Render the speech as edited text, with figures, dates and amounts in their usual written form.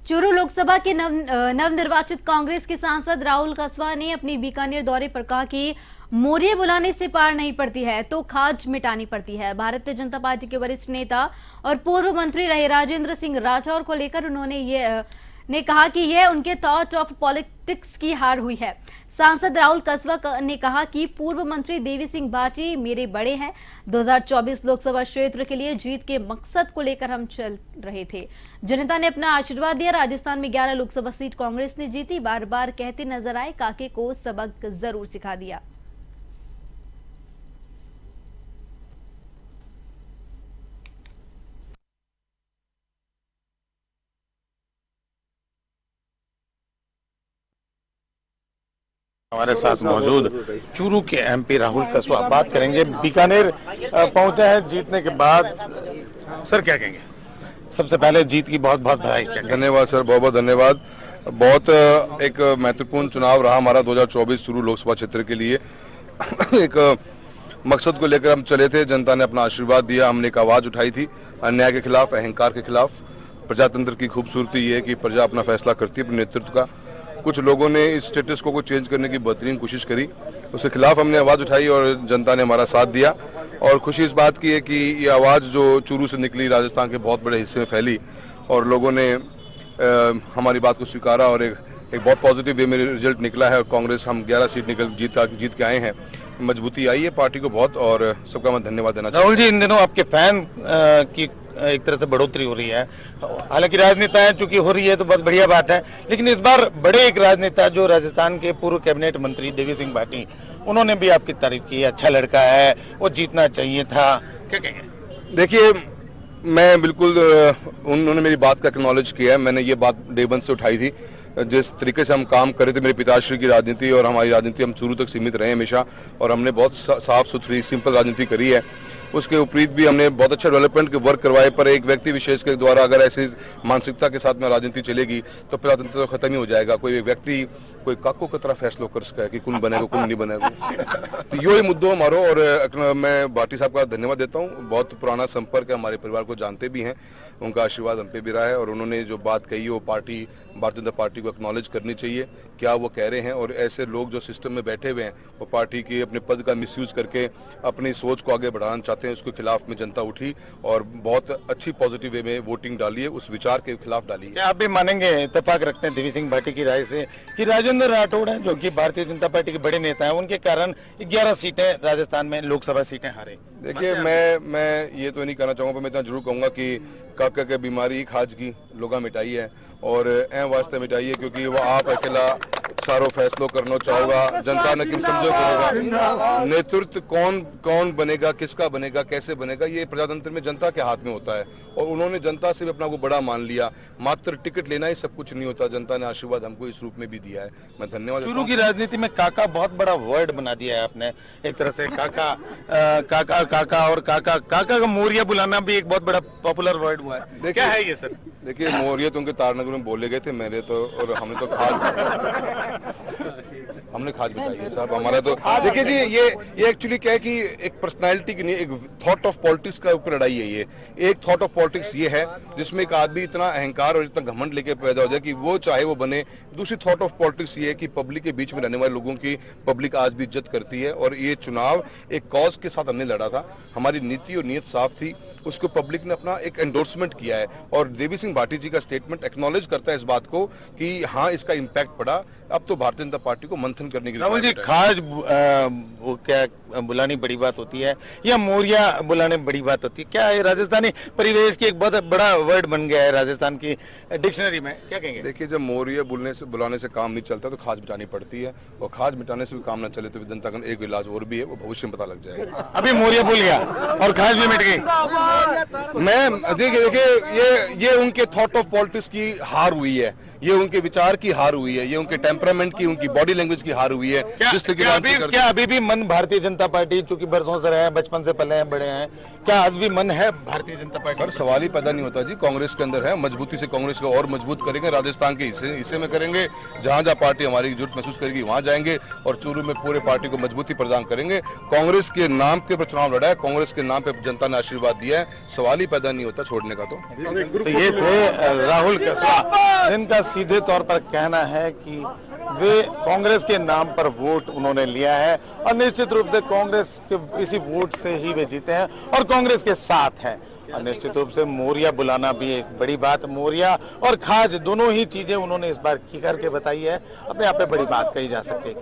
चूरू लोकसभा के नवनिर्वाचित कांग्रेस के सांसद राहुल कसवा ने अपने बीकानेर दौरे पर कहा कि मोरिये बुलाने से पार नहीं पड़ती है तो खाज मिटानी पड़ती है। भारतीय जनता पार्टी के वरिष्ठ नेता और पूर्व मंत्री रहे राजेंद्र सिंह राठौर को लेकर उन्होंने कहा कि यह उनके थॉट ऑफ पॉलिटिक्स की हार हुई है। सांसद राहुल कसवा ने कहा कि पूर्व मंत्री देवी सिंह भाटी मेरे बड़े हैं। 2024 लोकसभा क्षेत्र के लिए जीत के मकसद को लेकर हम चल रहे थे। जनता ने अपना आशीर्वाद दिया। राजस्थान में 11 लोकसभा सीट कांग्रेस ने जीती। बार बार कहते नजर आए, काके को सबक जरूर सिखा दिया। हमारे साथ मौजूद चूरू के एमपी राहुल कसवा बात करेंगे। बीकानेर पहुंचे हैं जीतने के बाद, सर क्या कहेंगे? सबसे पहले जीत की बहुत बहुत बधाई। धन्यवाद सर, बहुत बहुत धन्यवाद। बहुत एक महत्वपूर्ण चुनाव रहा हमारा 2024 चूरू लोकसभा क्षेत्र के लिए। एक मकसद को लेकर हम चले थे, जनता ने अपना आशीर्वाद दिया, हमने एक आवाज उठाई थी अन्याय के खिलाफ, अहंकार के खिलाफ। प्रजातंत्र की खूबसूरती ये है कि प्रजा अपना फैसला करती है अपने नेतृत्व का। कुछ लोगों ने इस स्टेटस को चेंज करने की बेहतरीन कोशिश करी, उसके खिलाफ हमने आवाज़ उठाई और जनता ने हमारा साथ दिया। और खुशी इस बात की है कि ये आवाज़ जो चूरू से निकली राजस्थान के बहुत बड़े हिस्से में फैली और लोगों ने हमारी बात को स्वीकारा और एक बहुत पॉजिटिव वे में रिजल्ट निकला है। और कांग्रेस हम 11 सीट जीत के आए हैं, मजबूती आई है पार्टी को बहुत, और सबका मैं धन्यवाद देना चाहूँगा। राहुल जी, इन दिनों आपके फैन की एक तरह से बढ़ोतरी हो रही है। हालांकि राजनेताएं चूंकि हो रही है तो बहुत बढ़िया बात है, लेकिन इस बार बड़े एक राजनेता जो राजस्थान के पूर्व कैबिनेट मंत्री देवी सिंह भाटी, उन्होंने भी आपकी तारीफ की, अच्छा लड़का है, वो जीतना चाहिए था, क्या कहेंगे? देखिए, मैं बिल्कुल उन्होंने मेरी बात का एक्नॉलेज किया है। मैंने ये बात डे वन से उठाई थी। जिस तरीके से हम काम कर रहे थे, मेरे पिताश्री की राजनीति और हमारी राजनीति, हम चूरू तक सीमित रहे हमेशा और हमने बहुत साफ सुथरी सिंपल राजनीति करी है। उसके उपरीत भी हमने बहुत अच्छा डेवलपमेंट के वर्क करवाए। पर एक व्यक्ति विशेष के द्वारा अगर ऐसी मानसिकता के साथ में राजनीति चलेगी तो प्रजातंत्र तो खत्म ही हो जाएगा। कोई व्यक्ति कोई काको की तरह फैसला कर सका है कि कौन बनेगा कौन नहीं बनेगा। तो यो ही मुद्दों हमारो। और मैं भाटी साहब का धन्यवाद देता हूँ, बहुत पुराना संपर्क है, हमारे परिवार को जानते भी हैं, उनका आशीर्वाद हम पे भी रहा है। और उन्होंने जो बात कही वो भारतीय जनता पार्टी को एक्नॉलेज करनी चाहिए क्या वो कह रहे हैं। और ऐसे लोग जो सिस्टम में बैठे हुए हैं वो पार्टी के अपने पद का मिसयूज करके अपनी सोच को आगे बढ़ाना चाहते हैं, उसके खिलाफ में जनता उठी और बहुत अच्छी पॉजिटिव वे में वोटिंग डाली है, उस विचार के खिलाफ डाली है। आप भी मानेंगे, इत्तेफाक रखते हैं देवी सिंह भाटी की राय से कि राजेंद्र राठौड़ हैं जो कि भारतीय जनता पार्टी के बड़े नेता हैं, उनके कारण 11 सीटें राजस्थान में लोकसभा सीटें हारे? देखिए, मैं ये तो नहीं कहना चाहूँगा, पर मैं इतना जरूर कहूँगा कि काका के बीमारी खाज की लोगा मिटाई है और ऐ वास्ते मिटाई है क्योंकि वो आप अकेला सारो फैसलो करना चाहोगा, जनता ने किम समझो करेगा। नेतृत्व कौन बनेगा, किसका बनेगा, कैसे बनेगा, ये प्रजातंत्र में जनता के हाथ में होता है। और उन्होंने जनता से भी अपना को बड़ा मान लिया। मात्र टिकट लेना ही सब कुछ नहीं होता, जनता ने आशीर्वाद हमको इस रूप में भी दिया है। मैं धन्यवाद। चूरू की राजनीति में काका बहुत बड़ा वर्ड बना दिया है आपने, एक तरह से काका काका काका और काका काका का मोरिया बुलाना भी एक बहुत बड़ा पॉपुलर वर्ड हुआ है। क्या है ये सर? देखिए, मोरिया तो उनके तारनगर में बोले गए थे, मेरे तो, और हमने तो खाज बताई है साहब हमारा तो। देखिए जी, ये एक्चुअली क्या है कि एक पर्सनालिटी की नहीं, एक थॉट ऑफ पॉलिटिक्स का ऊपर लड़ाई है। ये एक थॉट ऑफ पॉलिटिक्स ये है जिसमें एक आदमी इतना अहंकार और इतना घमंड लेके पैदा हो जाए कि वो चाहे वो बने। दूसरी थॉट ऑफ पॉलिटिक्स ये है कि पब्लिक के बीच में रहने वाले लोगों की पब्लिक आज भी इज्जत करती है। और ये चुनाव एक कॉज के साथ हमने लड़ा था, हमारी नीति और नीयत साफ थी, उसको पब्लिक ने अपना एक एंडोर्समेंट किया है। और देवी सिंह भाटी जी का स्टेटमेंट एक्नॉलेज करता है इस बात को कि हाँ, इसका इम्पैक्ट पड़ा। अब तो भारतीय जनता पार्टी को मंथन करने की राहुल जी, खाज वो क्या बुलानी बड़ी बात होती है या मोरिया बुलाने बड़ी बात होती है? क्या है राजस्थानी परिवेश की एक बहुत बड़ा वर्ड बन गया है राजस्थान की डिक्शनरी में, क्या कहेंगे? देखिए, जब मोरिया बुलाने से काम नहीं चलता तो खाज मिटानी पड़ती है, और खाज मिटाने से भी काम ना चले तो जनता का एक इलाज और भी है, वो भविष्य में पता लग जाएगा। अभी मोरिया भूल गया और खाज भी मिट गई। मैं देखिए ये उनके थॉट ऑफ पॉलिटिक्स की हार हुई है, ये उनके विचार की हार हुई है, ये उनके टेम्परामेंट की, उनकी बॉडी लैंग्वेज की हार हुई है। क्या अभी भी मन भारतीय जनता पार्टी, चूंकि बरसों से रहे हैं, बचपन से पले हैं, बड़े हैं, क्या आज भी मन है भारतीय जनता पार्टी पर? सवाल ही पैदा नहीं होता जी, कांग्रेस के अंदर है, मजबूती से कांग्रेस को और मजबूत करेंगे, राजस्थान के हिस्से में करेंगे, जहां जहां पार्टी हमारी एकजुट महसूस करेगी वहां जाएंगे और चूरू में पूरे पार्टी को मजबूती प्रदान करेंगे। कांग्रेस के नाम के ऊपर चुनाव लड़ा है, कांग्रेस के नाम पे जनता ने आशीर्वाद दिया है। हैं, सवाल ही पैदा नहीं होता छोड़ने का। तो ये थे राहुल कसवा, जिनका सीधे तौर पर कहना है कि वे कांग्रेस के नाम पर वोट उन्होंने लिया है और निश्चित रूप से कांग्रेस के इसी वोट से ही वे जीते हैं और कांग्रेस के साथ हैं। और निश्चित रूप से मोरिया बुलाना भी एक बड़ी बात, मोरिया और खाज दोनों ही चीजें उन्होंने इस बार की करके बताई है, अपने आप में बड़ी बात कही जा सकती है।